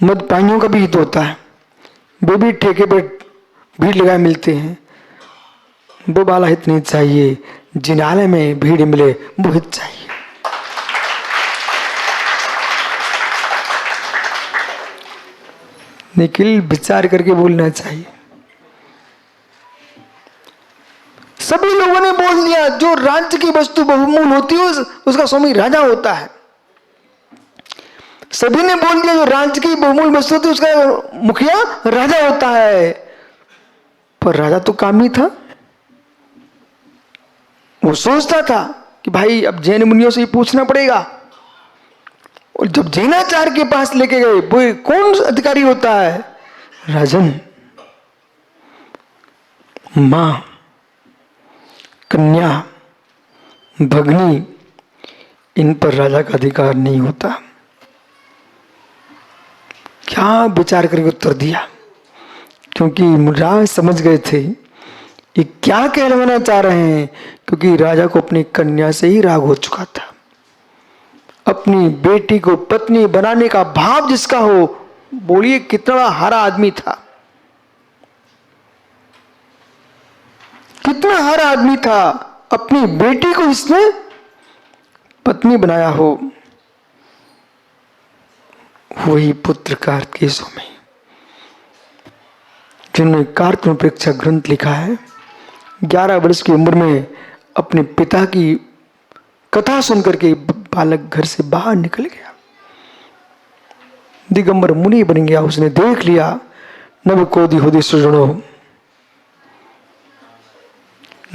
मदपानियों का भी हित होता है, वे भी ठेके पर भीड़ लगाए मिलते हैं। वो वाला हित नहीं चाहिए, जिनालय में भीड़ मिले वो हित चाहिए। निखिल विचार करके बोलना चाहिए। सभी लोगों ने बोल दिया जो राज्य की वस्तु बहुमूल्य होती है उसका स्वामी राजा होता है। सभी ने बोल दिया जो राज्य की बहुमूल्य वस्तु होती है उसका मुखिया राजा होता है। पर राजा तो कामी था, वो सोचता था कि भाई अब जैन मुनियों से ही पूछना पड़ेगा। और जब जैनाचार्य के पास लेके गए, वो कौन अधिकारी होता है? राजन, मां, कन्या, भगनी, इन पर राजा का अधिकार नहीं होता। क्या विचार करके उत्तर दिया? क्योंकि राज समझ गए थे ये क्या कहलवाना चाह रहे हैं, क्योंकि राजा को अपनी कन्या से ही राग हो चुका था। अपनी बेटी को पत्नी बनाने का भाव जिसका हो, बोलिए कितना हरा आदमी था, कितना हरा आदमी था। अपनी बेटी को इसने पत्नी बनाया हो। वही पुत्र कार्तिकेय स्वामी जिन्होंने कार्तिक परीक्षा ग्रंथ लिखा है। 11 वर्ष की उम्र में अपने पिता की कथा सुनकर के बालक घर से बाहर निकल गया, दिगंबर मुनि बन गया। उसने देख लिया नव कोदि होदि सृजनो,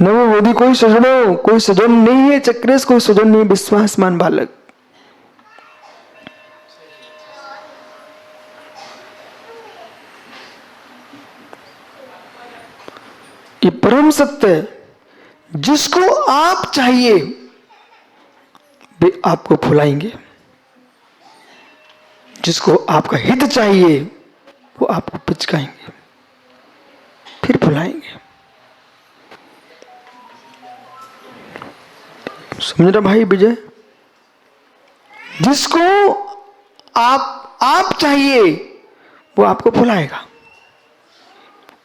नव होदि कोई सृजनो, कोई सजन नहीं है चक्रेश, कोई सजन नहीं, विश्वासमान बालक। ये परम सत्य है, जिसको आप चाहिए वे आपको फुलाएंगे, जिसको आपका हित चाहिए वो आपको पिचकाएंगे, फिर फुलाएंगे। समझ रहा भाई विजय? जिसको आप चाहिए वो आपको फुलाएगा,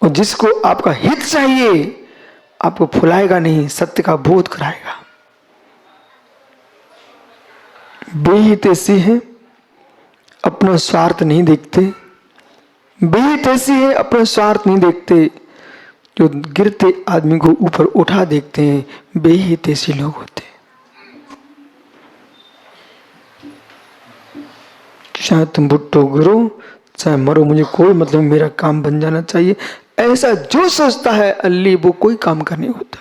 और जिसको आपका हित चाहिए आपको फुलाएगा नहीं, सत्य का बोध कराएगा। बेहित ऐसी है अपना स्वार्थ नहीं देखते, बेहित ऐसी है अपना स्वार्थ नहीं देखते, जो गिरते आदमी को ऊपर उठा देखते हैं, बेहित ऐसे लोग होते हैं। चाहे तुम भुट्टो गिरो चाहे मरो, मुझे कोई मतलब, मेरा काम बन जाना चाहिए, ऐसा जो सोचता है अल्ली वो कोई काम का नहीं होता।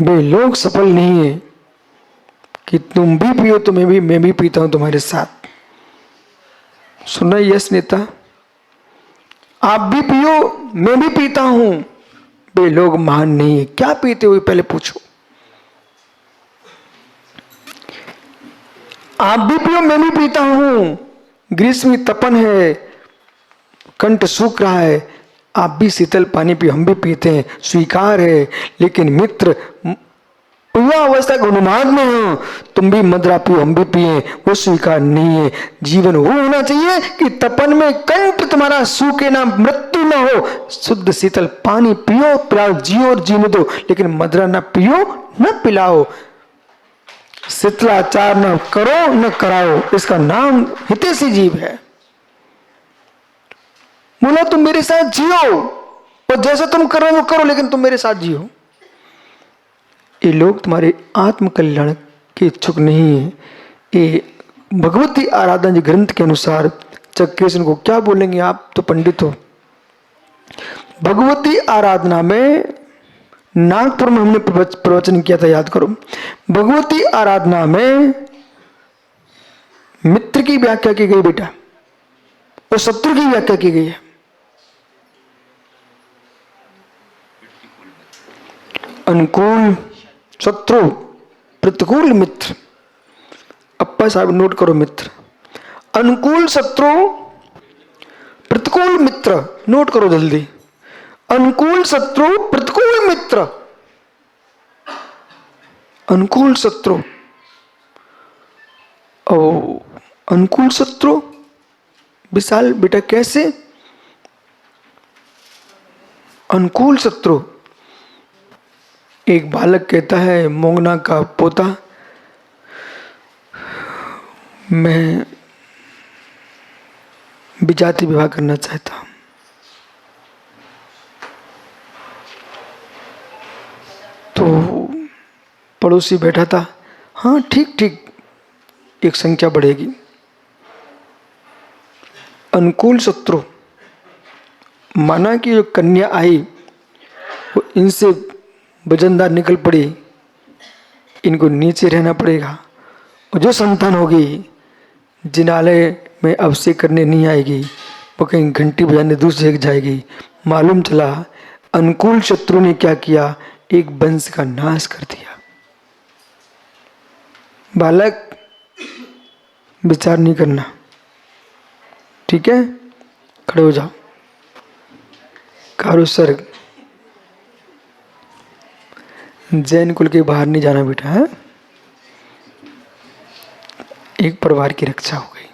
वे लोग सफल नहीं है कि तुम भी पियो तो मैं भी पीता हूं तुम्हारे साथ। सुना यस नेता, आप भी पियो मैं भी पीता हूं। वे लोग महान नहीं है। क्या पीते हुए पहले पूछो। आप भी पियो मैं भी पीता हूं, ग्रीष्म तपन है, कंठ सूख रहा है, आप भी शीतल पानी पियो हम भी पीते हैं, स्वीकार है। लेकिन मित्र युवा अवस्था के उन्माद में हो, तुम भी मदरा पियो हम भी पिए, वो स्वीकार नहीं है। जीवन वो होना चाहिए कि तपन में कंठ तुम्हारा सूखे ना, मृत्यु ना हो, शुद्ध शीतल पानी पियो, पिलाओ, जियो और जीने दो, लेकिन मदरा ना पियो न पिलाओ, शीतलाचार न करो न कराओ, इसका नाम हितैषी जीव है। बोला तुम मेरे साथ जियो और जैसा तुम कर रहे हो करो, लेकिन तुम मेरे साथ जियो। ये लोग तुम्हारे आत्म कल्याण के इच्छुक नहीं है। ये भगवती आराधना जी ग्रंथ के अनुसार चक्रेशन को क्या बोलेंगे? आप तो पंडित हो। भगवती आराधना में नागपुर में हमने प्रवचन किया था, याद करो। भगवती आराधना में मित्र की व्याख्या की गई बेटा, और शत्रु की व्याख्या की गई है। अनुकूल शत्रु, प्रतिकूल मित्र। अप्पा साहब नोट करो मित्र। अनुकूल शत्रु, प्रतिकूल मित्र, नोट करो जल्दी। अनुकूल शत्रु, प्रतिकूल मित्र। अनुकूल शत्रु। ओ अनुकूल शत्रु विशाल बेटा कैसे? अनुकूल शत्रु, एक बालक कहता है मोंगना का पोता, मैं विजाति विवाह करना चाहता हूं। तो पड़ोसी बैठा था, हाँ ठीक ठीक, एक संख्या बढ़ेगी। अनुकूल शत्रु माना कि जो कन्या आई वो इनसे वजनदार निकल पड़ी, इनको नीचे रहना पड़ेगा, और जो संतान होगी जिनालय में अभिषेक करने नहीं आएगी, वो कहीं घंटी बजाने दूसरी जगह जाएगी। मालूम चला अनुकूल शत्रु ने क्या किया, एक वंश का नाश कर दिया। बालक विचार नहीं करना, ठीक है, खड़े हो जाओ। कारू सर, जैन कुल के बाहर नहीं जाना बेटा है, एक परिवार की रक्षा हो गई।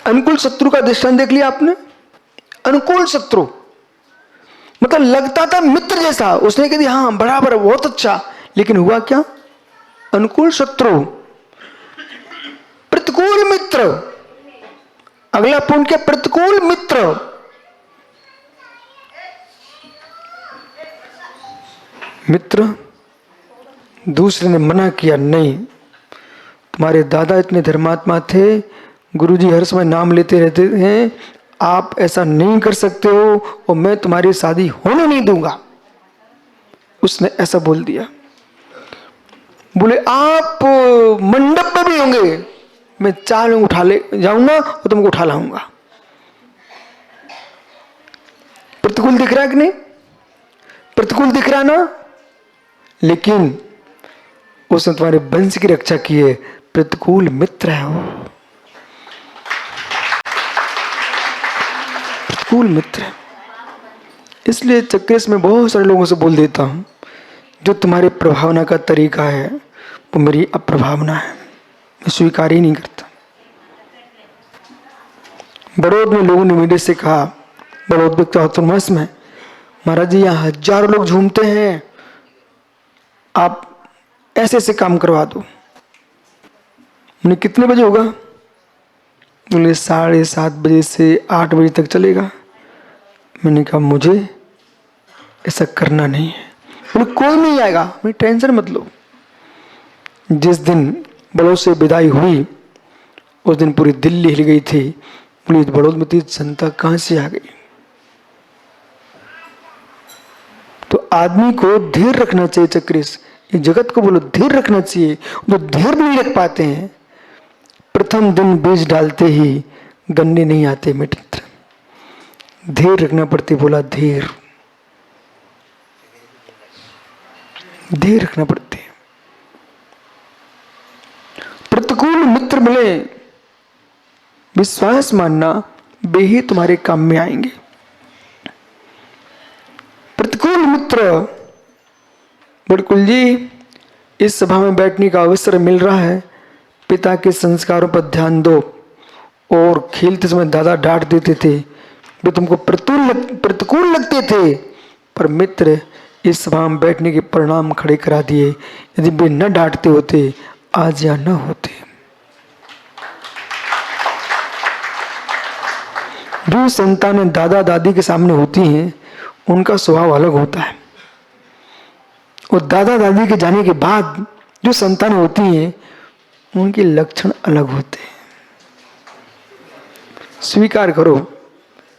अनुकूल शत्रु का दृष्टांत देख लिया आपने। अनुकूल शत्रु मतलब लगता था मित्र जैसा, उसने कह दिया हाँ बराबर बहुत अच्छा, लेकिन हुआ क्या? अनुकूल शत्रु। प्रतिकूल मित्र, अगला पॉइंट क्या? प्रतिकूल मित्र। मित्र दूसरे ने मना किया, नहीं तुम्हारे दादा इतने धर्मात्मा थे, गुरुजी हर समय नाम लेते रहते हैं, आप ऐसा नहीं कर सकते हो और मैं तुम्हारी शादी होने नहीं दूंगा। उसने ऐसा बोल दिया। बोले आप मंडप में भी होंगे, मैं चाल उठा ले जाऊंगा और तुमको उठा लाऊंगा। प्रतिकूल दिख रहा है कि नहीं? प्रतिकूल दिख रहा ना, लेकिन उसने तुम्हारे वंश की रक्षा की है। प्रतिकूल मित्र है वो, प्रतिकूल मित्र है। इसलिए चक्रेश में बहुत सारे लोगों से बोल देता हूं, जो तुम्हारे प्रभावना का तरीका है वो मेरी अप्रभावना है, मैं स्वीकार ही नहीं करता। बड़ौद में लोगों ने मेरे से कहा, बड़ौद में चतुर्मास में, महाराज जी यहाँ हजारों लोग झूमते हैं, आप ऐसे ऐसे काम करवा दो। मैंने कितने बजे होगा? बोले 7:30 बजे से 8 बजे तक चलेगा। मैंने कहा मुझे ऐसा करना नहीं है। बोले कोई नहीं आएगा। मैं टेंशन मत लो। जिस दिन बड़ौद से विदाई हुई उस दिन पूरी दिल्ली हिल गई थी। बोली बड़ौद में जनता कहां से आ गई? तो आदमी को धीर रखना चाहिए। चक्रेश ये जगत को बोलो धीर रखना चाहिए, जो धीर नहीं रख पाते हैं, प्रथम दिन बीज डालते ही गन्ने नहीं आते मित्र। धीर रखना पड़ती, बोला धीर, धीर रखना पड़ती है। प्रतिकूल मित्र मिले, विश्वास मानना वे ही तुम्हारे काम में आएंगे। प्रतिकूल मित्र, बिल्कुल जी इस सभा में बैठने का अवसर मिल रहा है, पिता के संस्कारों पर ध्यान दो। और खेलते समय दादा डांट देते थे, वे तुमको प्रतिकूल लगते थे, पर मित्र इस सभा में बैठने के परिणाम खड़े करा दिए। यदि वे न डांटते होते आज या न होते। जो संतानें दादा दादी के सामने होती हैं उनका स्वभाव अलग होता है, और दादा दादी के जाने के बाद जो संतानें होती हैं उनके लक्षण अलग होते हैं। स्वीकार करो,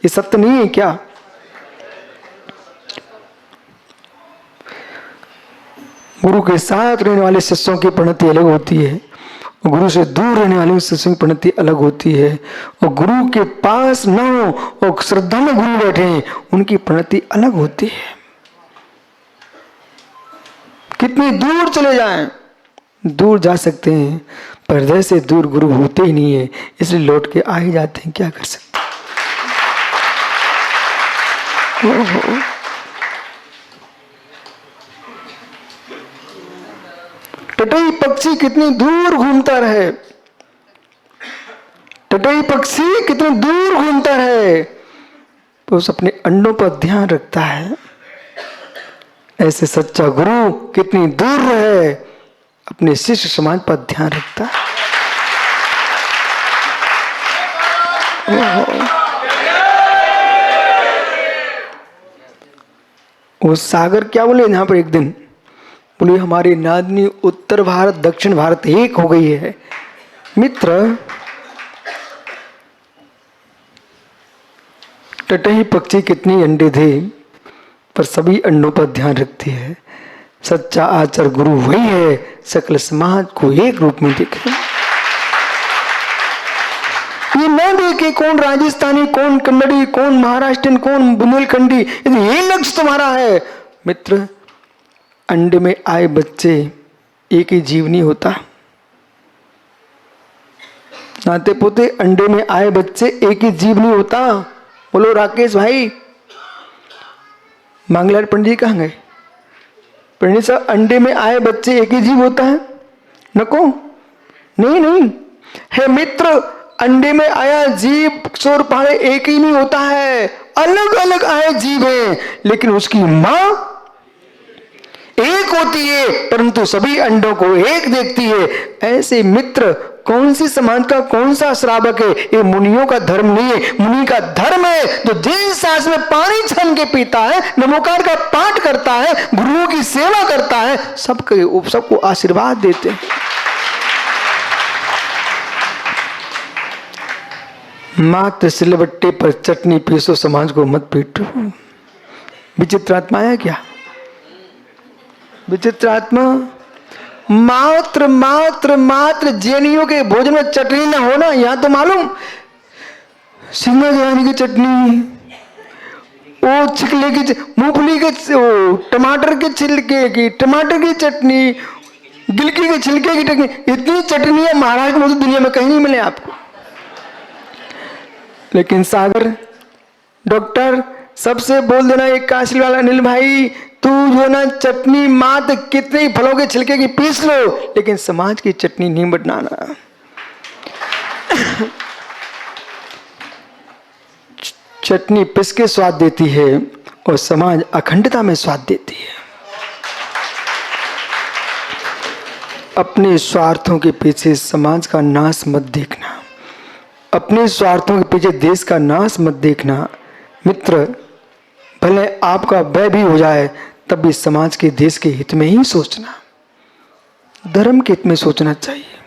ये सत्य नहीं है क्या? गुरु के साथ रहने वाले शिष्यों की परिणति अलग होती है, और गुरु से दूर रहने वाले शिष्यों की परिणति अलग होती है। और गुरु के पास न हो और श्रद्धा में गुरु बैठे हैं उनकी परिणति अलग होती है। कितनी दूर चले जाएं, दूर जा सकते हैं, हृदय से दूर गुरु होते ही नहीं है, इसलिए लौट के आ ही जाते हैं, क्या कर सकते। टटई पक्षी कितनी दूर घूमता रहे, टटई पक्षी कितनी दूर घूमता रहे तो उस अपने अंडों पर ध्यान रखता है। ऐसे सच्चा गुरु कितनी दूर रहे अपने शिष्य समाज पर ध्यान रखता है। वो सागर क्या बोले यहां पर एक दिन, बोले हमारी नादनी उत्तर भारत दक्षिण भारत एक हो गई है। मित्र, टटही पक्षी कितनी अंडे थे पर सभी अंडों पर ध्यान रखती है। सच्चा आचार्य गुरु वही है, सकल समाज को एक रूप में देखे। ये न देखे कौन राजस्थानी, कौन कन्नड़ी, कौन महाराष्ट्रियन, कौन बुंदेलखंडी, ये लक्ष्य तुम्हारा है। मित्र, अंडे में आए बच्चे एक ही जीव नहीं होता। नाते पोते अंडे में आए बच्चे एक ही जीव नहीं होता। बोलो राकेश भाई। मांगलाल पंडित जी कहाँ गए? पंडित साहब, अंडे में आए बच्चे एक ही जीव होता है? नको, नहीं है मित्र, अंडे में आया जीव शोर पहाड़े एक ही नहीं होता है, अलग अलग आए जीव है, लेकिन उसकी मां एक होती है, परंतु सभी अंडों को एक देखती है। ऐसे मित्र, कौन सी समाज का कौन सा श्रावक है? ये मुनियों का धर्म नहीं है। मुनि का धर्म है जो जिस सांस में पानी छान के पीता है, नमोकार का पाठ करता है, गुरुओं की सेवा करता है, सबको आशीर्वाद देते हैं। मात्र सिलबट्टे पर चटनी पीसो, समाज को मत पीटो। विचित्र आत्मा है क्या? विचित्र आत्मा मात्र मात्र मात्र जैनियों के भोजन में चटनी ना होना, यहां तो मालूम सिंगा जवानी की चटनी, वो छिलके की, मूंगफली के, टमाटर के छिलके की, टमाटर की चटनी, गिलकी के छिलके की चटनी, इतनी चटनी है महाराष्ट्र में तो दुनिया में कहीं नहीं मिले आपको। लेकिन सागर डॉक्टर सबसे बोल देना, एक काशिल वाला अनिल भाई, तू जो ना चटनी मात्र कितने फलों के छिलके की पीस लो, लेकिन समाज की चटनी नहीं बनाना। चटनी पिस के स्वाद देती है और समाज अखंडता में स्वाद देती है। अपने स्वार्थों के पीछे समाज का नाश मत देखना, अपने स्वार्थों के पीछे देश का नाश मत देखना। मित्र, भले आपका व्यय भी हो जाए तब भी समाज के देश के हित में ही सोचना, धर्म के हित में सोचना चाहिए।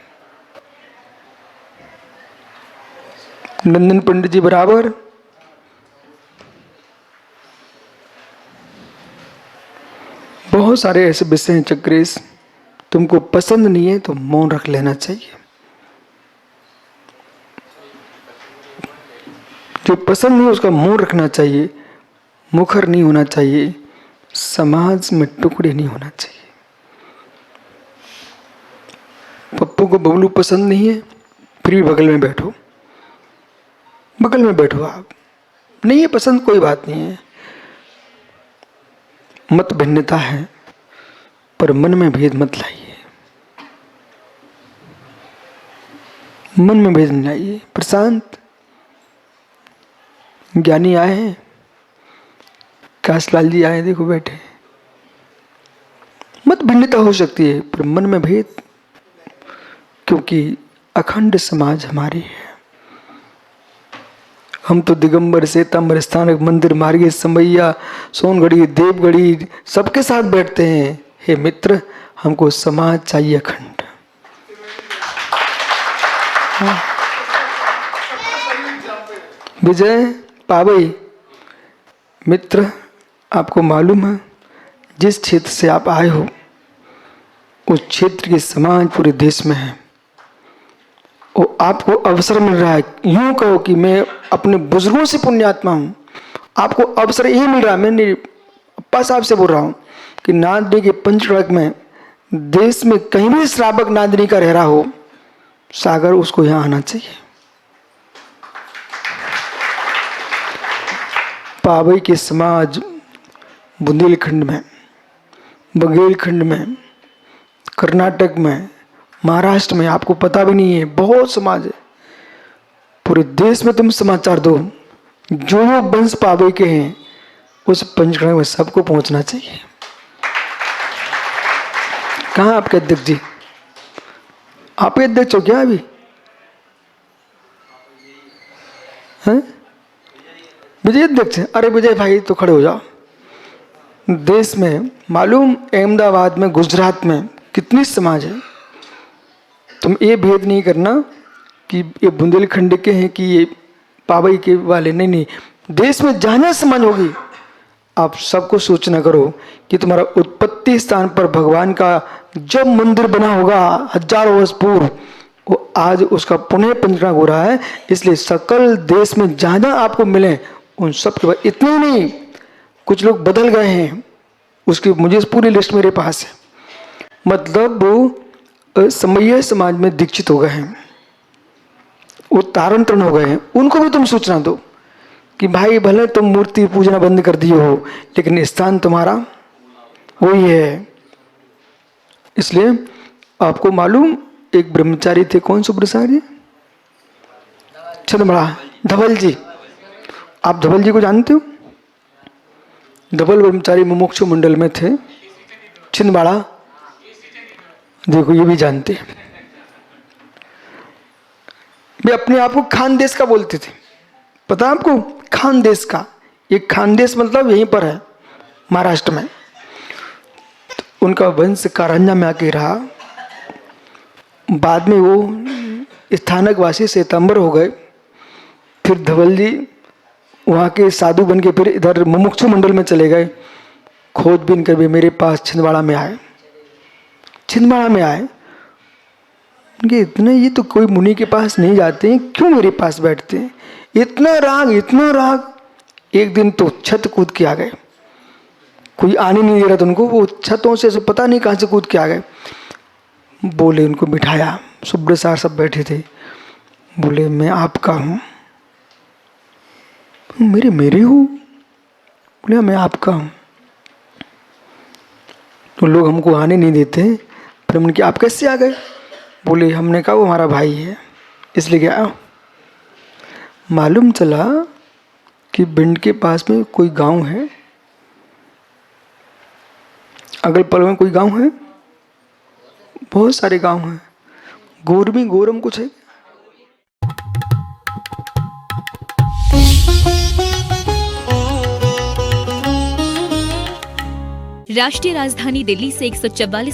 नंदन पंडित जी बराबर बहुत सारे ऐसे विषय हैं चक्रेश, तुमको पसंद नहीं है तो मौन रख लेना चाहिए। जो पसंद नहीं है उसका मौन रखना चाहिए, मुखर नहीं होना चाहिए, समाज में टुकड़े नहीं होना चाहिए। पप्पू को बबलू पसंद नहीं है, फिर भी बगल में बैठो, बगल में बैठो। आप नहीं है पसंद, कोई बात नहीं है, मत भिन्नता है, पर मन में भेद मत लाइए, मन में भेद नहीं लाइए। प्रशांत ज्ञानी आए हैं, काशलाल जी आए, देखो बैठे। मत भिन्नता हो सकती है पर मन में भेद, क्योंकि अखंड समाज हमारी है। हम तो दिगंबर, श्वेतांबर, स्थानक, मंदिर, मार्गी, समैया, सोनगढ़ी, देवगढ़ी सबके साथ बैठते हैं। हे मित्र, हमको समाज चाहिए अखंड। विजय पावई मित्र, आपको मालूम है जिस क्षेत्र से आप आए हो उस क्षेत्र के समाज पूरे देश में है, और आपको अवसर मिल रहा है। यूं कहो कि मैं अपने बुजुर्गों से पुण्यात्मा हूं, आपको अवसर यही मिल रहा है। मैं अप्पा साहब से बोल रहा हूं कि नादनी के पंचड़क में देश में कहीं भी श्रावक नादनी का रह रहा हो, सागर उसको यहाँ आना चाहिए। पावई के समाज बुंदेलखंड में, बघेलखंड में, कर्नाटक में, महाराष्ट्र में, आपको पता भी नहीं है, बहुत समाज है। पूरे देश में तुम समाचार दो, जो वंश पावई के हैं उस पंचकर्म में सबको पहुंचना चाहिए। कहाँ आपके अध्यक्ष जी? आप अध्यक्ष हो क्या अभी? हैं? विजय अध्यक्ष? अरे विजय भाई तो खड़े हो जाओ। देश में मालूम, अहमदाबाद में, गुजरात में कितनी समाज है। तुम ये भेद नहीं करना कि ये बुंदेलखंड के हैं कि ये पावई के वाले, नहीं नहीं, देश में जहाँ समाज होगी आप सबको सूचना करो कि तुम्हारा उत्पत्ति स्थान पर भगवान का जब मंदिर बना होगा हजारों वर्ष पूर्व, वो आज उसका पुनः पंचकर्म हो रहा है। इसलिए सकल देश में जहाँ जहाँ आपको मिले उन सब के बाद, इतने नहीं, कुछ लोग बदल गए हैं, उसकी मुझे पूरी लिस्ट मेरे पास है। मतलब वो समय समाज में दीक्षित हो गए हैं, वो तारण हो गए हैं, उनको भी तुम सूचना दो कि भाई भले तुम मूर्ति पूजना बंद कर दिए हो लेकिन स्थान तुम्हारा वही है। इसलिए आपको मालूम, एक ब्रह्मचारी थे, कौन से ब्रह्मचारी? छदमड़ा धवल जी। आप धवल जी को जानते हो? धवल ब्रह्मचारी मुमुक्षु मंडल में थे, छिंदवाड़ा। देखो ये भी जानते हैं। वे अपने आप को खानदेश का बोलते थे, पता है आपको? खानदेश का, ये खानदेश मतलब यहीं पर है महाराष्ट्र में। तो उनका वंश कारंजा में आके रहा, बाद में वो स्थानक वासी श्वेतांबर हो गए। फिर धवल जी वहाँ के साधु बन के फिर इधर मुमुक्षु मंडल में चले गए। खोजबीन कर भी मेरे पास छिंदवाड़ा में आए, छिंदवाड़ा में आए। उनके इतने, ये तो कोई मुनि के पास नहीं जाते हैं, क्यों मेरे पास बैठते हैं? इतना राग, इतना राग। एक दिन तो छत कूद के आ गए, कोई आने नहीं दे रहा था उनको, वो छतों से पता नहीं कहाँ से कूद के आ गए। बोले, उनको बिठाया, सुब्रसार सब बैठे थे। बोले मैं आपका हूँ। मेरे हो? बोले मैं आपका हूँ। तो लोग हमको आने नहीं देते। फिर हमने कहा आप कैसे आ गए? बोले हमने कहा वो हमारा भाई है इसलिए गया। मालूम चला कि भिंड के पास में कोई गांव है, अगल पगल में कोई गांव है, बहुत सारे गांव हैं, गोरमी गोरम कुछ है। राष्ट्रीय राजधानी दिल्ली से 144